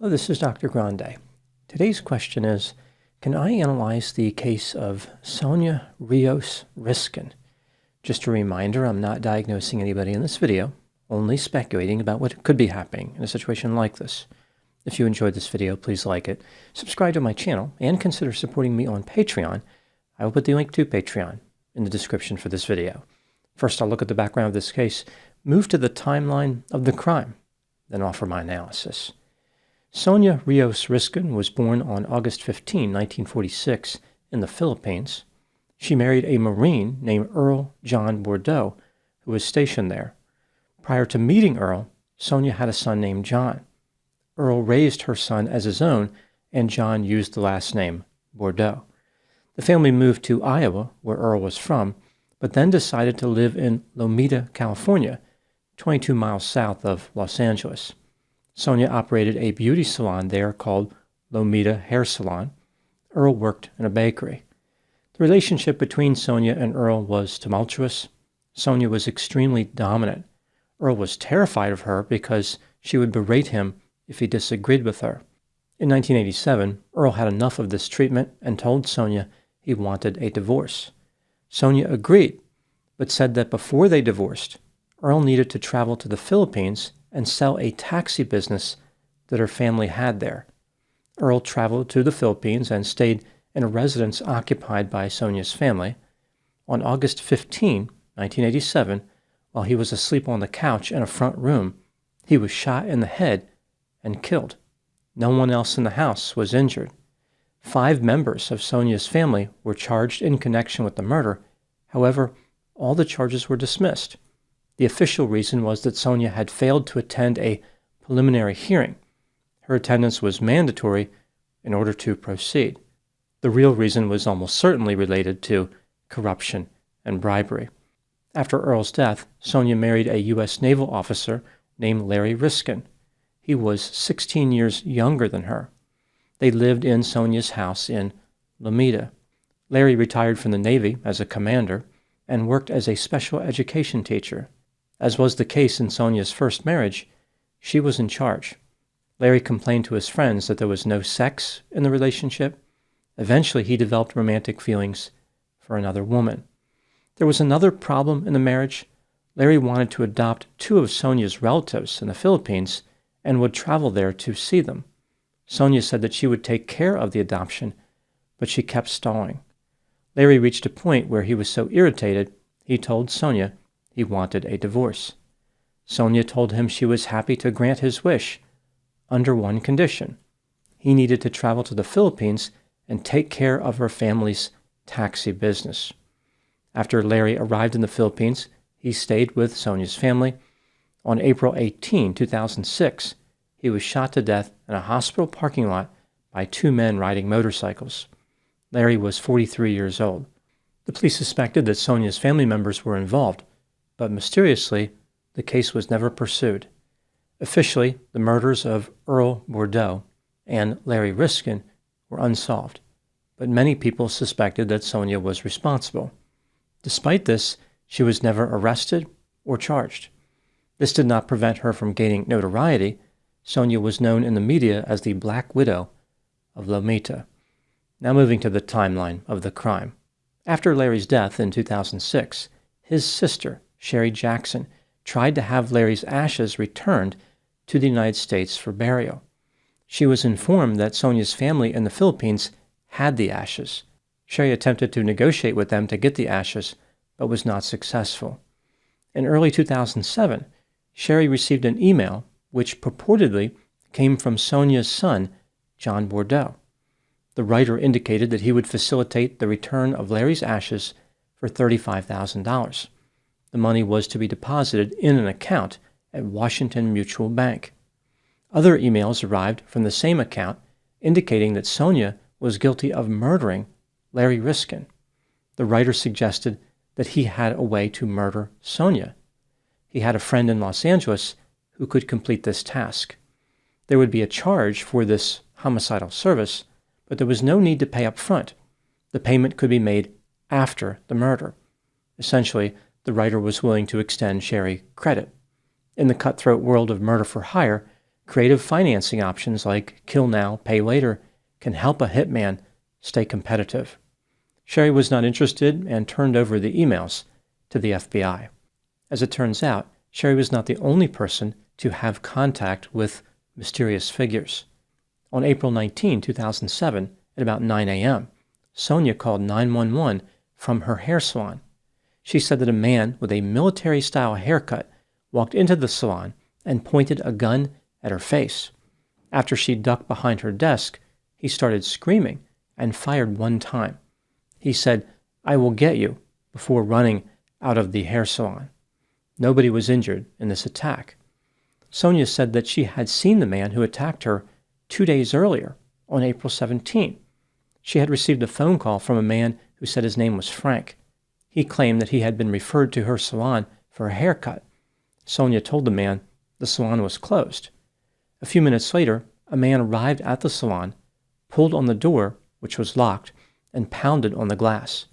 Hello, this is Dr. Grande. Today's question is, can I analyze the case of Sonia Rios Risken? Just a reminder, I'm not diagnosing anybody in this video, only speculating about what could be happening in a situation like this. If you enjoyed this video, please like it, subscribe to my channel, and consider supporting me on Patreon. I will put the link to Patreon in the description for this video. First, I'll look at the background of this case, move to the timeline of the crime, then offer my analysis. Sonia Rios Risken was born on August 15, 1946, in the Philippines. She married a Marine named Earl John Bordeaux, who was stationed there. Prior to meeting Earl, Sonia had a son named John. Earl raised her son as his own, and John used the last name Bordeaux. The family moved to Iowa, where Earl was from, but then decided to live in Lomita, California, 22 miles south of Los Angeles. Sonia operated a beauty salon there called Lomita Hair Salon. Earl worked in a bakery. The relationship between Sonia and Earl was tumultuous. Sonia was extremely dominant. Earl was terrified of her because she would berate him if he disagreed with her. In 1987, Earl had enough of this treatment and told Sonia he wanted a divorce. Sonia agreed, but said that before they divorced, Earl needed to travel to the Philippines and sell a taxi business that her family had there. Earl traveled to the Philippines and stayed in a residence occupied by Sonia's family. On August 15, 1987, while he was asleep on the couch in a front room, he was shot in the head and killed. No one else in the house was injured. 5 members of Sonia's family were charged in connection with the murder. However, all the charges were dismissed. The official reason was that Sonia had failed to attend a preliminary hearing. Her attendance was mandatory in order to proceed. The real reason was almost certainly related to corruption and bribery. After Earl's death, Sonia married a U.S. naval officer named Larry Risken. He was 16 years younger than her. They lived in Sonia's house in Lomita. Larry retired from the Navy as a commander and worked as a special education teacher. As was the case in Sonia's first marriage, she was in charge. Larry complained to his friends that there was no sex in the relationship. Eventually, he developed romantic feelings for another woman. There was another problem in the marriage. Larry wanted to adopt 2 of Sonia's relatives in the Philippines and would travel there to see them. Sonia said that she would take care of the adoption, but she kept stalling. Larry reached a point where he was so irritated, he told Sonia he wanted a divorce. Sonia told him she was happy to grant his wish, under one condition. He needed to travel to the Philippines and take care of her family's taxi business. After Larry arrived in the Philippines, he stayed with Sonia's family. On April 18, 2006, he was shot to death in a hospital parking lot by 2 men riding motorcycles. Larry was 43 years old. The police suspected that Sonia's family members were involved, but mysteriously, the case was never pursued. Officially, the murders of Earl Bordeaux and Larry Risken were unsolved, but many people suspected that Sonia was responsible. Despite this, she was never arrested or charged. This did not prevent her from gaining notoriety. Sonia was known in the media as the Black Widow of Lomita. Now moving to the timeline of the crime. After Larry's death in 2006, his sister, Sherry Jackson, tried to have Larry's ashes returned to the United States for burial. She was informed that Sonia's family in the Philippines had the ashes. Sherry attempted to negotiate with them to get the ashes, but was not successful. In early 2007, Sherry received an email which purportedly came from Sonia's son, John Bordeaux. The writer indicated that he would facilitate the return of Larry's ashes for $35,000. The money was to be deposited in an account at Washington Mutual Bank. Other emails arrived from the same account indicating that Sonia was guilty of murdering Larry Risken. The writer suggested that he had a way to murder Sonia. He had a friend in Los Angeles who could complete this task. There would be a charge for this homicidal service, but there was no need to pay up front. The payment could be made after the murder. Essentially, the writer was willing to extend Sherry credit. In the cutthroat world of murder for hire, Creative financing options like kill now, pay later can help a hitman stay competitive. Sherry was not interested and turned over the emails to the FBI. As it turns out, Sherry was not the only person to have contact with mysterious figures. On April 19, 2007, at about 9 a.m., Sonia called 911 from her hair salon. She said that a man with a military-style haircut walked into the salon and pointed a gun at her face. After she ducked behind her desk, he started screaming and fired one time. He said, "I will get you," before running out of the hair salon. Nobody was injured in this attack. Sonia said that she had seen the man who attacked her 2 days earlier, on April 17. She had received a phone call from a man who said his name was Frank. He claimed that he had been referred to her salon for a haircut. Sonia told the man the salon was closed. A few minutes later, a man arrived at the salon, pulled on the door, which was locked, and pounded on the glass.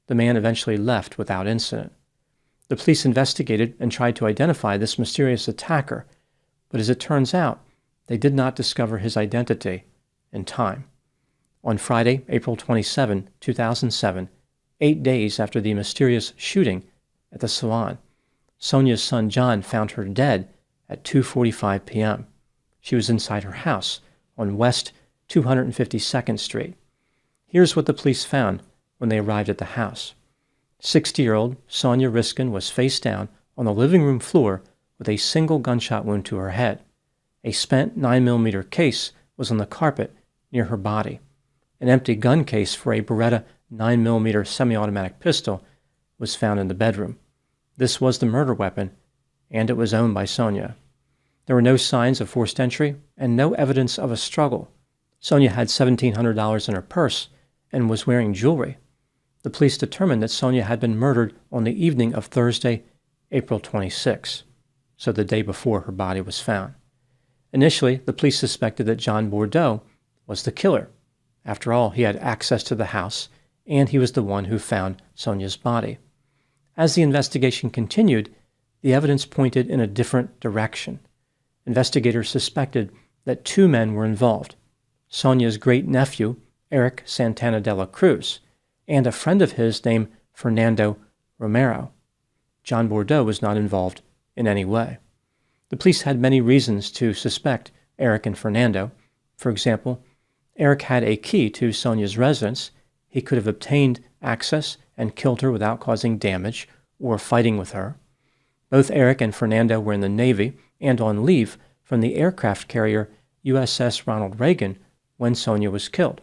The man eventually left without incident. The police investigated and tried to identify this mysterious attacker, but as it turns out, they did not discover his identity in time. On Friday, April 27, 2007, 8 days after the mysterious shooting at the salon, Sonia's son John found her dead at 2:45 p.m. She was inside her house on West 252nd Street. Here's what the police found when they arrived at the house. 60-year-old Sonia Risken was face down on the living room floor with a single gunshot wound to her head. A spent 9mm case was on the carpet near her body. An empty gun case for a Beretta 9mm semi-automatic pistol was found in the bedroom. This was the murder weapon, and it was owned by Sonia. There were no signs of forced entry and no evidence of a struggle. Sonia had $1,700 in her purse and was wearing jewelry. The police determined that Sonia had been murdered on the evening of Thursday, April 26, so the day before her body was found. Initially, the police suspected that John Bordeaux was the killer. After all, he had access to the house, and he was the one who found Sonia's body. As the investigation continued, the evidence pointed in a different direction. Investigators suspected that 2 men were involved: Sonia's great-nephew, Eric Santana de la Cruz, and a friend of his named Fernando Romero. John Bordeaux was not involved in any way. The police had many reasons to suspect Eric and Fernando. For example, Eric had a key to Sonia's residence. He could have obtained access and killed her without causing damage or fighting with her. Both Eric and Fernando were in the Navy and on leave from the aircraft carrier USS Ronald Reagan when Sonia was killed.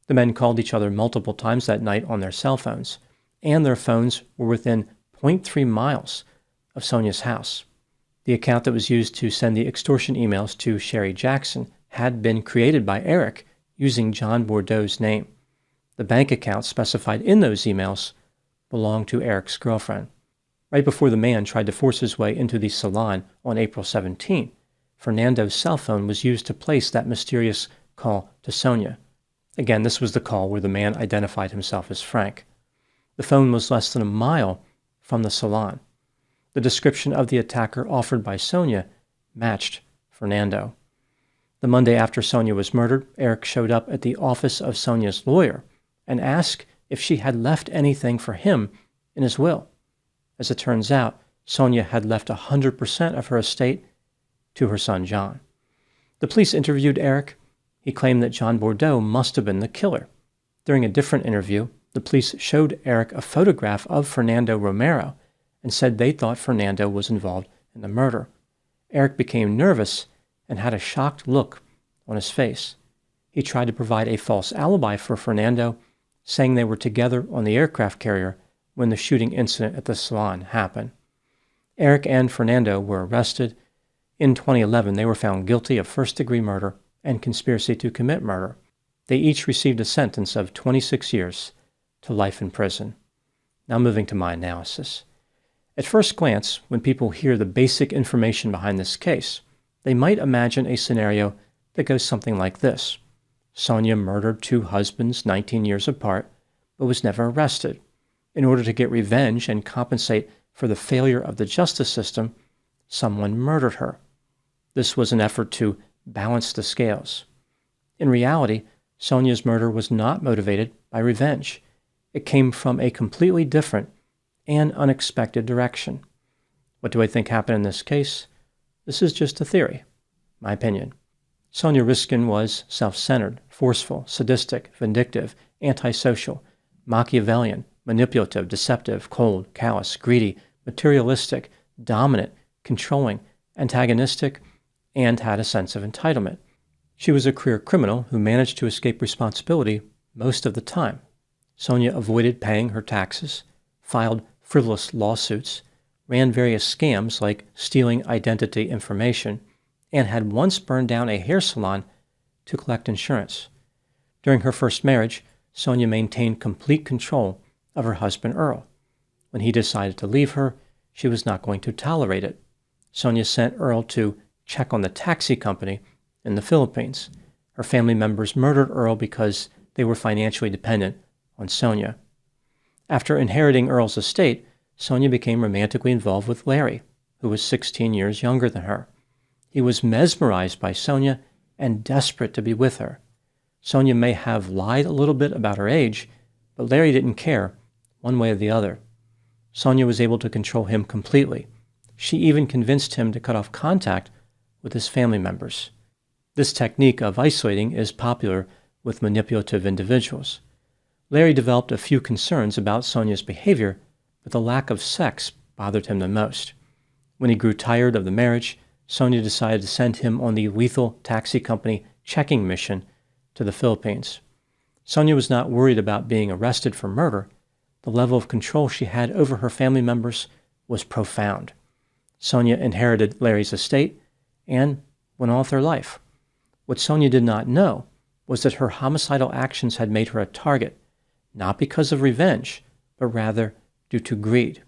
The men called each other multiple times that night on their cell phones, and their phones were within 0.3 miles of Sonia's house. The account that was used to send the extortion emails to Sherry Jackson had been created by Eric using John Bordeaux's name. The bank account specified in those emails belonged to Eric's girlfriend. Right before the man tried to force his way into the salon on April 17, Fernando's cell phone was used to place that mysterious call to Sonia. Again, this was the call where the man identified himself as Frank. The phone was less than a mile from the salon. The description of the attacker offered by Sonia matched Fernando. The Monday after Sonia was murdered, Eric showed up at the office of Sonia's lawyer and asked if she had left anything for him in his will. As it turns out, Sonia had left 100% of her estate to her son John. The police interviewed Eric. He claimed that John Bordeaux must have been the killer. During a different interview, the police showed Eric a photograph of Fernando Romero and said they thought Fernando was involved in the murder. Eric became nervous and had a shocked look on his face. He tried to provide a false alibi for Fernando, saying they were together on the aircraft carrier when the shooting incident at the salon happened. Eric and Fernando were arrested. In 2011, they were found guilty of first-degree murder and conspiracy to commit murder. They each received a sentence of 26 years to life in prison. Now moving to my analysis. At first glance, when people hear the basic information behind this case, they might imagine a scenario that goes something like this. Sonia murdered 2 husbands 19 years apart, but was never arrested. In order to get revenge and compensate for the failure of the justice system, someone murdered her. This was an effort to balanced the scales. In reality, Sonia's murder was not motivated by revenge. It came from a completely different and unexpected direction. What do I think happened in this case? This is just a theory, my opinion. Sonia Risken was self-centered, forceful, sadistic, vindictive, antisocial, Machiavellian, manipulative, deceptive, cold, callous, greedy, materialistic, dominant, controlling, antagonistic, and had a sense of entitlement. She was a career criminal who managed to escape responsibility most of the time. Sonia avoided paying her taxes, filed frivolous lawsuits, ran various scams like stealing identity information, and had once burned down a hair salon to collect insurance. During her first marriage, Sonia maintained complete control of her husband Earl. When he decided to leave her, she was not going to tolerate it. Sonia sent Earl to check on the taxi company in the Philippines. Her family members murdered Earl because they were financially dependent on Sonia. After inheriting Earl's estate, Sonia became romantically involved with Larry, who was 16 years younger than her. He was mesmerized by Sonia and desperate to be with her. Sonia may have lied a little bit about her age, but Larry didn't care, one way or the other. Sonia was able to control him completely. She even convinced him to cut off contact with his family members. This technique of isolating is popular with manipulative individuals. Larry developed a few concerns about Sonia's behavior, but the lack of sex bothered him the most. When he grew tired of the marriage, Sonia decided to send him on the lethal taxi company checking mission to the Philippines. Sonia was not worried about being arrested for murder. The level of control she had over her family members was profound. Sonia inherited Larry's estate and went on with her life. What Sonia did not know was that her homicidal actions had made her a target, not because of revenge, but rather due to greed.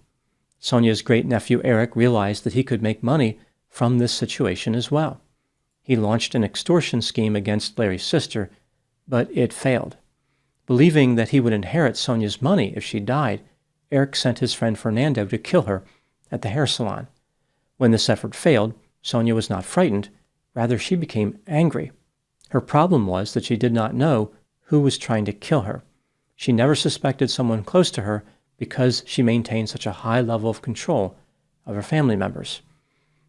Sonia's great-nephew Eric realized that he could make money from this situation as well. He launched an extortion scheme against Larry's sister, but it failed. Believing that he would inherit Sonia's money if she died, Eric sent his friend Fernando to kill her at the hair salon. When this effort failed, Sonia was not frightened, rather she became angry. Her problem was that she did not know who was trying to kill her. She never suspected someone close to her because she maintained such a high level of control of her family members.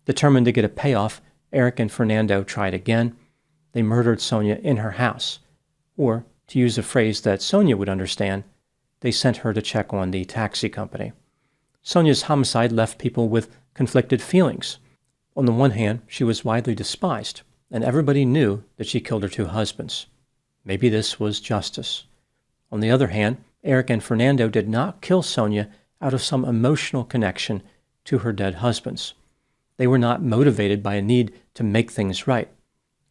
Determined to get a payoff, Eric and Fernando tried again. They murdered Sonia in her house. Or, to use a phrase that Sonia would understand, they sent her to check on the taxi company. Sonia's homicide left people with conflicted feelings. On the one hand, she was widely despised, and everybody knew that she killed her two husbands. Maybe this was justice. On the other hand, Eric and Fernando did not kill Sonia out of some emotional connection to her dead husbands. They were not motivated by a need to make things right.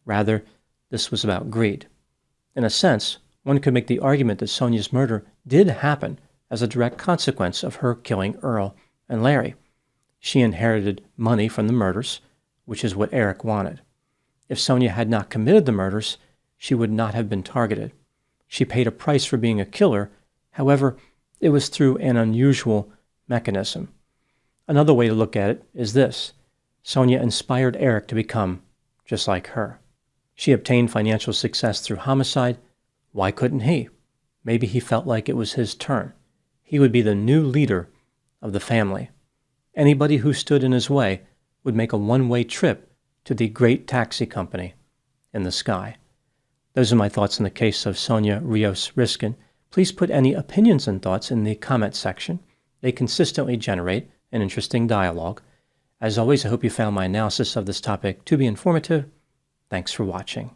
Rather, this was about greed. In a sense, one could make the argument that Sonia's murder did happen as a direct consequence of her killing Earl and Larry. She inherited money from the murders, which is what Eric wanted. If Sonia had not committed the murders, she would not have been targeted. She paid a price for being a killer. However, it was through an unusual mechanism. Another way to look at it is this. Sonia inspired Eric to become just like her. She obtained financial success through homicide. Why couldn't he? Maybe he felt like it was his turn. He would be the new leader of the family. Anybody who stood in his way would make a one-way trip to the great taxi company in the sky. Those are my thoughts in the case of Sonia Rios Risken. Please put any opinions and thoughts in the comment section. They consistently generate an interesting dialogue. As always, I hope you found my analysis of this topic to be informative. Thanks for watching.